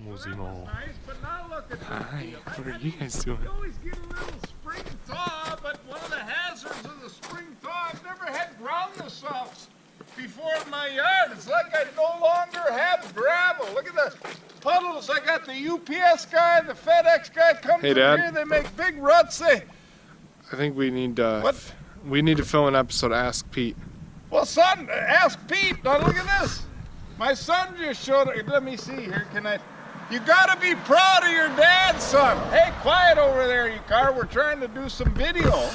Muzimo. Nice, but now look at Hi, what are you guys doing? You always get a little spring thaw, but one of the hazards of the spring thaw, I've never had groundness off before in my yard. It's like I no longer have gravel. Look at the puddles. I got the UPS guy, the FedEx guy comes Hey, in Dad. here. They make big ruts. I think we need to film an episode of Ask Pete. Well, son, ask Pete. Now look at this. My son just showed it. Let me see here. You gotta be proud of your dad, son. Hey, quiet over there, you car. We're trying to do some video.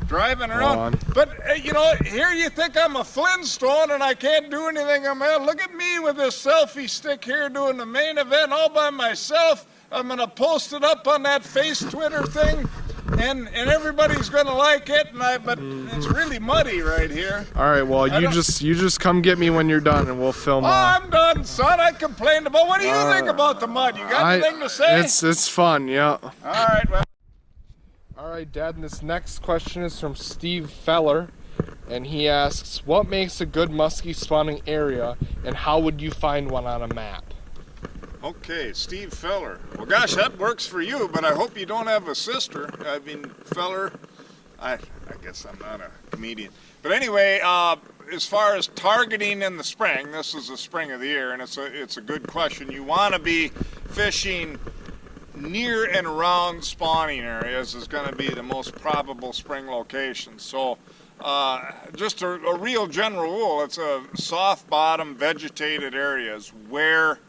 Driving around. But, you know, here you think I'm a Flintstone and I can't do anything. Look at me with this selfie stick here doing the main event all by myself. I'm gonna post it up on that face Twitter thing. And everybody's gonna like it, but it's really muddy right here. All right, well, you just come get me when you're done, and we'll film. Oh, I'm done, son. I complained about. What do you think about the mud? You got anything to say? It's fun, yeah. All right, well. All right, Dad. And this next question is from Steve Feller, and he asks, "What makes a good muskie spawning area, and how would you find one on a map?" Okay, Steve Feller. Well, gosh, that works for you, but I hope you don't have a sister. I mean, Feller, I guess I'm not a comedian. But anyway, as far as targeting in the spring, this is the spring of the year, and it's a good question. You want to be fishing near and around spawning areas is going to be the most probable spring location. So just a real general rule, it's a soft bottom vegetated areas where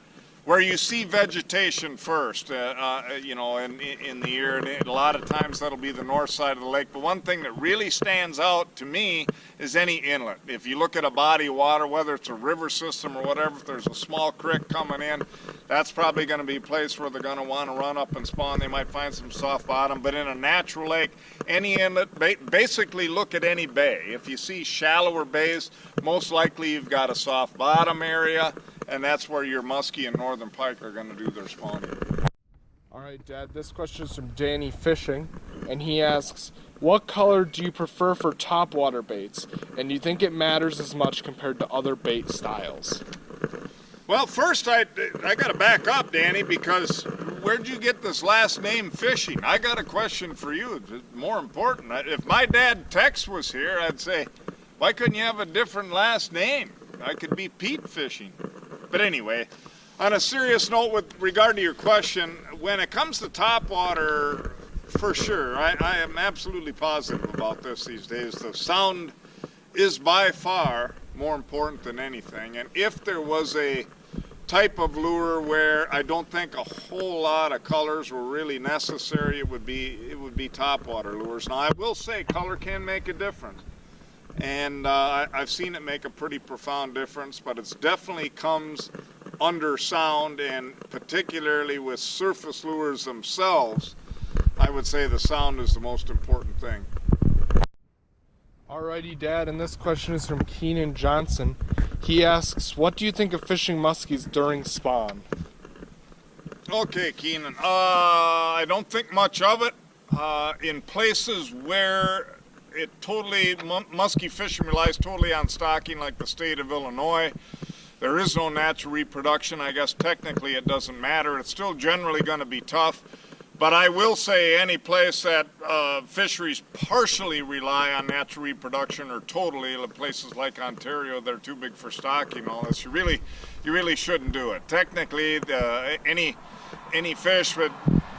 you see vegetation first, you know, in the year, and a lot of times that'll be the north side of the lake. But one thing that really stands out to me is any inlet. If you look at a body of water, whether it's a river system or whatever, if there's a small creek coming in, that's probably going to be a place where they're going to want to run up and spawn. They might find some soft bottom. But in a natural lake, any inlet, basically look at any bay. If you see shallower bays, most likely you've got a soft bottom area, and that's where your muskie and northern pike are going to do their spawning. All right, Dad, this question is from Danny Fishing, and he asks, "What color do you prefer for topwater baits, and do you think it matters as much compared to other bait styles?" Well, first I got to back up, Danny, because where'd you get this last name Fishing? I got a question for you. It's more important. If my dad Tex was here, I'd say, why couldn't you have a different last name? I could be Pete Fishing. But anyway, on a serious note with regard to your question, when it comes to topwater, for sure, I am absolutely positive about this these days. The sound is by far more important than anything. And if there was a type of lure where I don't think a whole lot of colors were really necessary, it would be topwater lures. Now, I will say color can make a difference. And I've seen it make a pretty profound difference, but it definitely comes under sound, and particularly with surface lures themselves, I would say the sound is the most important thing. Alrighty, Dad, and this question is from Keenan Johnson. He asks, "What do you think of fishing muskies during spawn?" Okay, Keenan, I don't think much of it. In places where muskie fishing relies totally on stocking, like the state of Illinois. There is no natural reproduction. I guess technically it doesn't matter. It's still generally going to be tough. But I will say any place that fisheries partially rely on natural reproduction, or totally, places like Ontario, they're too big for stocking and all this, you really shouldn't do it. Technically, any fish with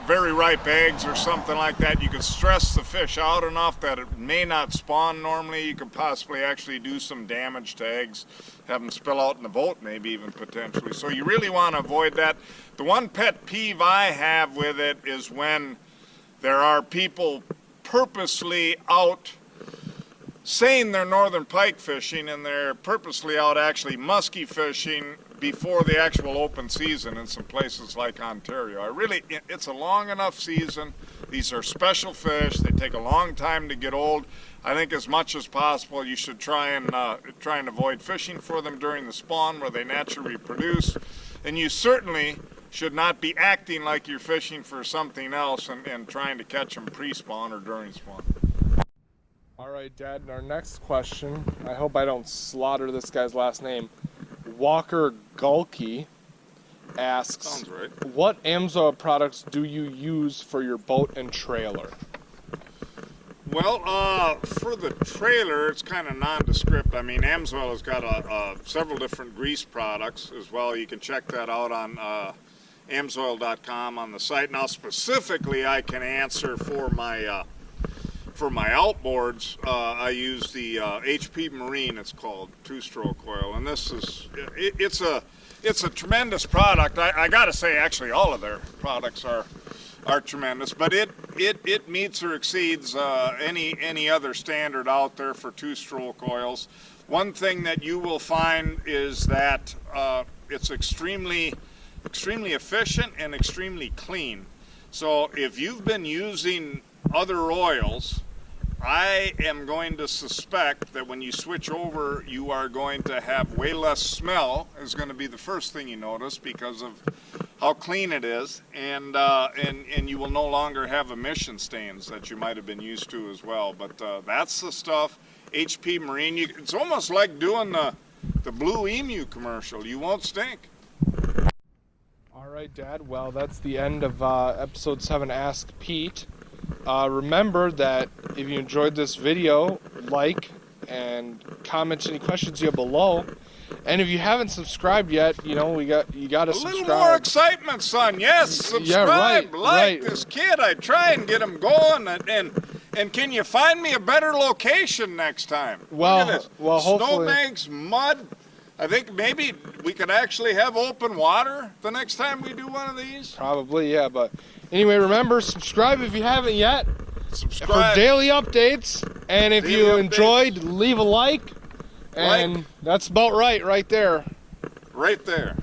very ripe eggs or something like that, you could stress the fish out enough that it may not spawn normally. You could possibly actually do some damage to eggs, have them spill out in the boat maybe even potentially. So you really want to avoid that. The one pet peeve I have with it is when there are people purposely out saying they're northern pike fishing and they're purposely out actually muskie fishing before the actual open season in some places like Ontario. It's a long enough season. These are special fish. They take a long time to get old. I think as much as possible you should try and avoid fishing for them during the spawn where they naturally reproduce. And you certainly should not be acting like you're fishing for something else and trying to catch them pre-spawn or during spawn. All right, Dad, and our next question, I hope I don't slaughter this guy's last name, Walker Gulkey. asks, Sounds right. what Amsoil products do you use for your boat and trailer? Well, for the trailer, it's kind of nondescript. I mean, Amsoil has got several different grease products as well. You can check that out on amsoil.com on the site. Now, specifically, I can answer for my outboards. I use the HP Marine. It's called 2-stroke oil, and this is it's a tremendous product. I got to say, actually, all of their products are tremendous, but it meets or exceeds any other standard out there for 2-stroke oils. One thing that you will find is that it's extremely efficient and extremely clean. So if you've been using other oils, I am going to suspect that when you switch over, you are going to have way less smell, is going to be the first thing you notice because of how clean it is, and you will no longer have emission stains that you might have been used to as well. But that's the stuff. HP Marine, it's almost like doing the Blue Emu commercial. You won't stink. All right, Dad. Well, that's the end of episode 7, Ask Pete. Remember that if you enjoyed this video, like and comment any questions you have below. And if you haven't subscribed yet, you got to subscribe. A little more excitement, son. Yes, subscribe. Yeah, right. This kid. I try and get him going. And can you find me a better location next time? Well, look at this. Hopefully. Snowbanks, mud. I think maybe we could actually have open water the next time we do one of these. Probably, yeah. But anyway, remember, subscribe if you haven't yet. Subscribe for daily updates. And if you enjoyed, leave a like. And that's about right there. Right there.